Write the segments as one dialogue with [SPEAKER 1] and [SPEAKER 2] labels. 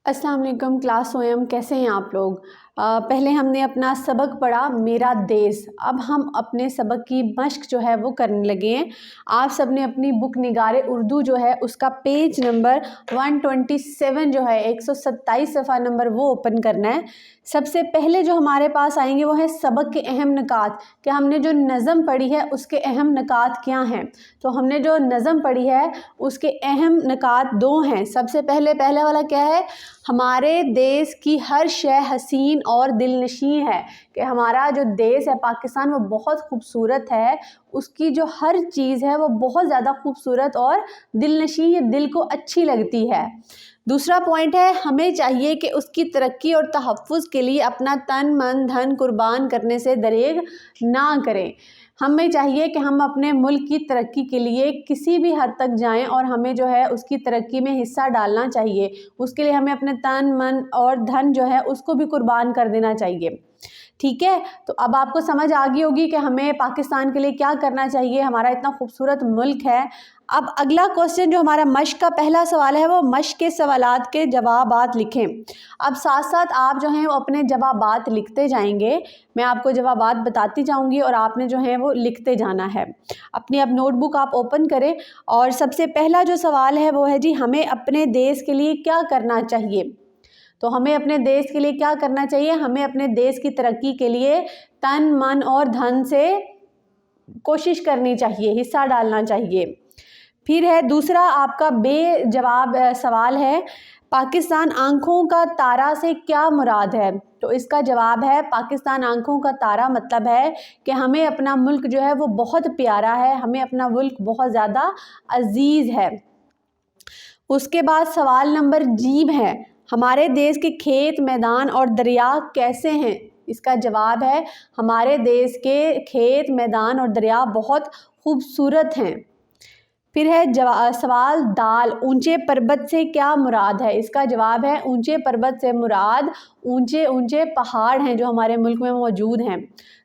[SPEAKER 1] अस्सलाम वालेकुम क्लास स्वयं कैसे हैं आप लोग। पहले हमने अपना सबक पढ़ा मेरा देश। अब हम अपने सबक की मश्क जो है वो करने लगे हैं। आप सब ने अपनी बुक निगारे उर्दू जो है उसका पेज नंबर 127 जो है 127 सफ़ा नंबर वो ओपन करना है। सबसे पहले जो हमारे पास आएंगे वो है सबक के अहम निकात कि हमने जो नज़म पढ़ी है उसके अहम निकात क्या हैं। तो हमने जो नज़म पढ़ी है उसके अहम निकात दो हैं। सबसे पहला वाला क्या है, हमारे देश की हर शय हसीन और दिलनशीं है कि हमारा जो देश है पाकिस्तान वो बहुत खूबसूरत है। उसकी जो हर चीज़ है वो बहुत ज़्यादा खूबसूरत और दिलनशीं, ये दिल को अच्छी लगती है। दूसरा पॉइंट है, हमें चाहिए कि उसकी तरक्की और तहफ़्फ़ुज़ के लिए अपना तन मन धन कुर्बान करने से दरेग ना करें। हमें चाहिए कि हम अपने मुल्क की तरक्की के लिए किसी भी हद तक जाएं और हमें जो है उसकी तरक्की में हिस्सा डालना चाहिए। उसके लिए हमें अपने तन मन और धन जो है उसको भी कुर्बान कर देना चाहिए। ठीक है, तो अब आपको समझ आ गई होगी कि हमें पाकिस्तान के लिए क्या करना चाहिए। हमारा इतना खूबसूरत मुल्क है। अब अगला क्वेश्चन जो हमारा मश्क का पहला सवाल है वो मश्क के सवालात के जवाबात लिखें। अब साथ साथ आप जो हैं वो अपने जवाबात लिखते जाएंगे। मैं आपको जवाबात बताती जाऊंगी और आपने जो है वो लिखते जाना है। अपनी अब नोटबुक आप ओपन करें और सबसे पहला जो सवाल है वो है जी, हमें अपने देश के लिए क्या करना चाहिए। तो हमें अपने देश के लिए क्या करना चाहिए, हमें अपने देश की तरक्की के लिए तन मन और धन से कोशिश करनी चाहिए, हिस्सा डालना चाहिए। फिर है दूसरा आपका बेजवाब सवाल है, पाकिस्तान आंखों का तारा से क्या मुराद है। तो इसका जवाब है, पाकिस्तान आंखों का तारा मतलब है कि हमें अपना मुल्क जो है वो बहुत प्यारा है, हमें अपना मुल्क बहुत ज़्यादा अजीज़ है। उसके बाद सवाल नंबर जीब है, हमारे देश के खेत मैदान और दरिया कैसे हैं। इसका जवाब है, हमारे देश के खेत मैदान और दरिया बहुत खूबसूरत हैं। फिर है सवाल दाल, ऊंचे पर्वत से क्या मुराद है। इसका जवाब है, ऊंचे पर्वत से मुराद ऊंचे ऊंचे पहाड़ हैं जो हमारे मुल्क में मौजूद हैं।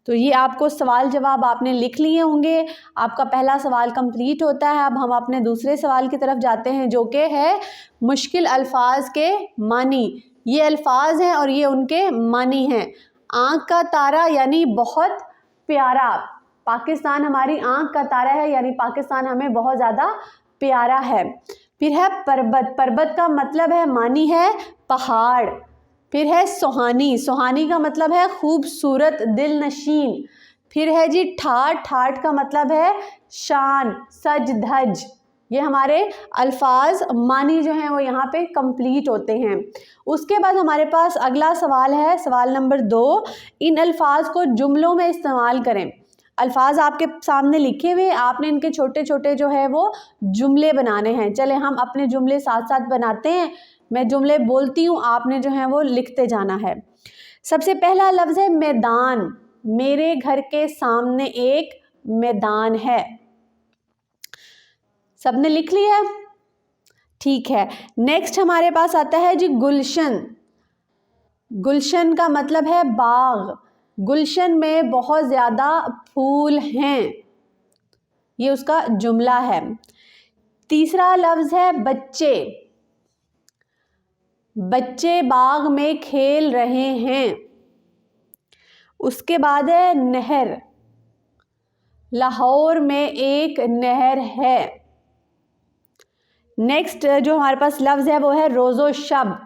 [SPEAKER 1] तो ये आपको सवाल जवाब आपने लिख लिए होंगे। आपका पहला सवाल कंप्लीट होता है। अब हम अपने दूसरे सवाल की तरफ जाते हैं जो कि है मुश्किल अल्फाज के मानी। ये अल्फाज हैं और ये उनके मानी हैं। आँख का तारा यानी बहुत प्यारा, पाकिस्तान हमारी आँख का तारा है यानी पाकिस्तान हमें बहुत ज़्यादा प्यारा है। फिर है पर्वत, पर्वत का मतलब है मानी है पहाड़। फिर है सुहानी, सुहानी का मतलब है खूबसूरत दिलनशीन। फिर है जी ठाठ, ठाठ का मतलब है शान सज धज। ये हमारे अल्फाज मानी जो हैं वो यहाँ पे कंप्लीट होते हैं। उसके बाद हमारे पास अगला सवाल है, सवाल नंबर 2, इन अल्फाज को जुमलों में इस्तेमाल करें। अल्फाज आपके सामने लिखे हुए, आपने इनके छोटे छोटे जो है वो जुमले बनाने हैं। चले हम अपने जुमले साथ साथ बनाते हैं। मैं जुमले बोलती हूँ, आपने जो है वो लिखते जाना है। सबसे पहला लफ्ज़ है मैदान, मेरे घर के सामने एक मैदान है। सबने लिख लिया, ठीक है। नेक्स्ट हमारे पास आता है जी गुलशन, गुलशन का मतलब है बाग, गुलशन में बहुत ज़्यादा फूल हैं, ये उसका जुमला है। तीसरा लफ्ज़ है बच्चे, बच्चे बाग में खेल रहे हैं। उसके बाद है नहर, लाहौर में एक नहर है। नेक्स्ट जो हमारे पास लफ्ज़ है वो है रोज़ो शब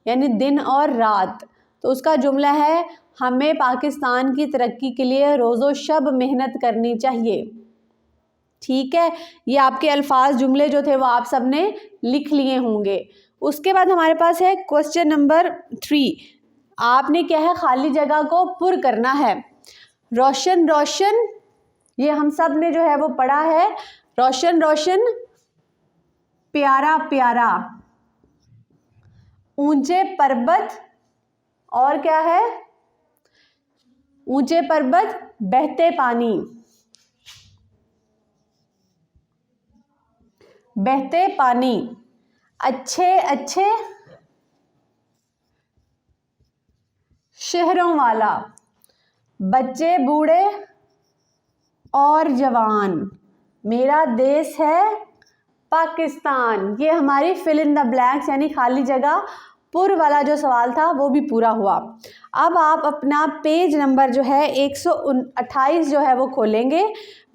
[SPEAKER 1] यानी दिन और रात। तो उसका जुमला है, हमें पाकिस्तान की तरक्की के लिए रोज़ो शब मेहनत करनी चाहिए। ठीक है, ये आपके अल्फाज जुमले जो थे वो आप सब ने लिख लिए होंगे। उसके बाद हमारे पास है क्वेश्चन नंबर 3, आपने क्या है खाली जगह को पुर करना है। रोशन रोशन, ये हम सब ने जो है वो पढ़ा है, रोशन रोशन प्यारा प्यारा, ऊंचे पर्वत और क्या है, ऊंचे पर्वत बहते पानी, बहते पानी, अच्छे अच्छे शहरों वाला, बच्चे बूढ़े और जवान, मेरा देश है पाकिस्तान। ये हमारी फिल इन द ब्लैंक्स यानी खाली जगह पूर्व वाला जो सवाल था वो भी पूरा हुआ। अब आप अपना पेज नंबर जो है 128 जो है वो खोलेंगे।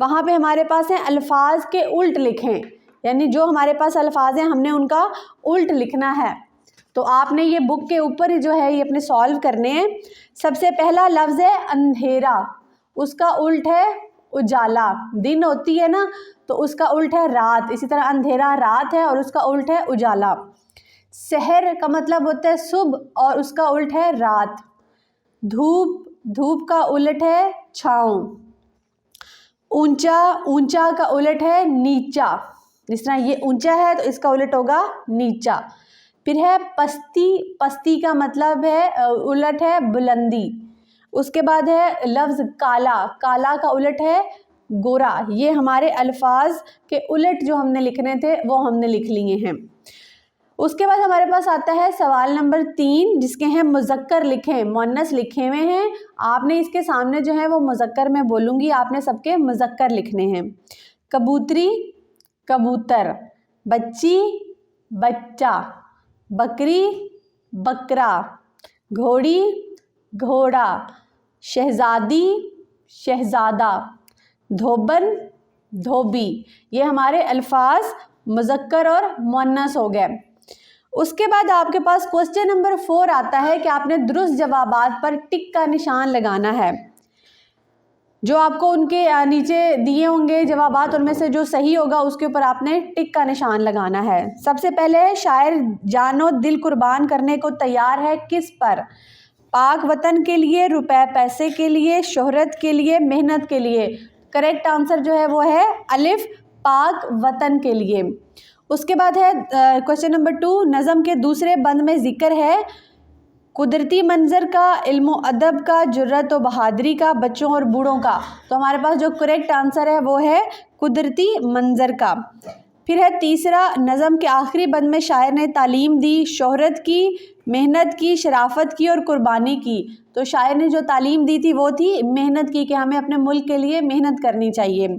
[SPEAKER 1] वहाँ पे हमारे पास है अल्फाज के उल्ट लिखें, यानी जो हमारे पास अल्फाज हैं हमने उनका उल्ट लिखना है। तो आपने ये बुक के ऊपर ही जो है ये अपने सॉल्व करने हैं। सबसे पहला लफ्ज़ है अंधेरा, उसका उल्ट है उजाला। दिन होती है ना तो उसका उल्ट है रात, इसी तरह अंधेरा रात है और उसका उल्ट है उजाला। सहर का मतलब होता है सुबह और उसका उल्ट है रात। धूप, धूप का उल्ट है छाँव। ऊंचा, ऊंचा का उल्ट है नीचा, जिस तरह ये ऊंचा है तो इसका उल्ट होगा नीचा। फिर है पस्ती, पस्ती का मतलब है उल्ट है बुलंदी। उसके बाद है लफ्ज़ काला, काला का उल्ट है गोरा। ये हमारे अल्फाज के उल्ट जो हमने लिखने थे वो हमने लिख लिए हैं। उसके बाद हमारे पास आता है सवाल नंबर 3, जिसके हैं मुज़क्कर लिखें, मुअन्नस लिखे हुए हैं। आपने इसके सामने जो है वो मुज़क्कर में बोलूँगी, आपने सबके मुज़क्कर लिखने हैं। कबूतरी, कबूतर। बच्ची, बच्चा। बकरी, बकरा। घोड़ी, घोड़ा। शहज़ादी, शहज़ादा। धोबन, धोबी। ये हमारे अल्फाज मुज़क्कर और मुअन्नस हो गए। उसके बाद आपके पास क्वेश्चन नंबर 4 आता है कि आपने दुरुस्त जवाबात पर टिक का निशान लगाना है। जो आपको उनके नीचे दिए होंगे जवाबात, उनमें से जो सही होगा उसके ऊपर आपने टिक का निशान लगाना है। सबसे पहले शायर जानो दिल कुर्बान करने को तैयार है किस पर? पाक वतन के लिए, रुपए पैसे के लिए, शोहरत के लिए, मेहनत के लिए। करेक्ट आंसर जो है वो है अलिफ, पाक वतन के लिए। उसके बाद है क्वेश्चन नंबर 2, नज़म के दूसरे बंद में जिक्र है कुदरती मंजर का, इल्म अदब का, जुर्रत व बहादुरी का, बच्चों और बूढ़ों का। तो हमारे पास जो करेक्ट आंसर है वो है कुदरती मंजर का। फिर है तीसरा, नज़म के आखिरी बंद में शायर ने तालीम दी, शोहरत की, मेहनत की, शराफत की और कुर्बानी की। तो शायर ने जो तालीम दी थी वो थी मेहनत की, कि हमें अपने मुल्क के लिए मेहनत करनी चाहिए।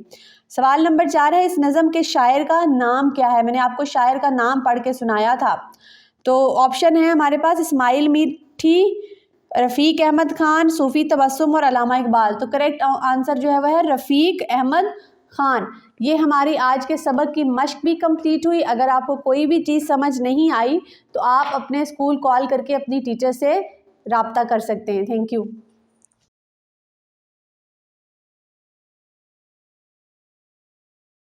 [SPEAKER 1] सवाल नंबर 4 है, इस नज़म के शायर का नाम क्या है? मैंने आपको शायर का नाम पढ़ के सुनाया था। तो ऑप्शन है हमारे पास इस्माइल मीठी, रफ़ीक अहमद ख़ान, सूफ़ी तबस्सुम और अल्लामा इकबाल। तो करेक्ट आंसर जो है वह है रफ़ीक अहमद ख़ान। ये हमारी आज के सबक की मश्क भी कंप्लीट हुई। अगर आपको कोई भी चीज़ समझ नहीं आई तो आप अपने स्कूल कॉल करके अपनी टीचर से रब्ता कर सकते हैं। Thank you.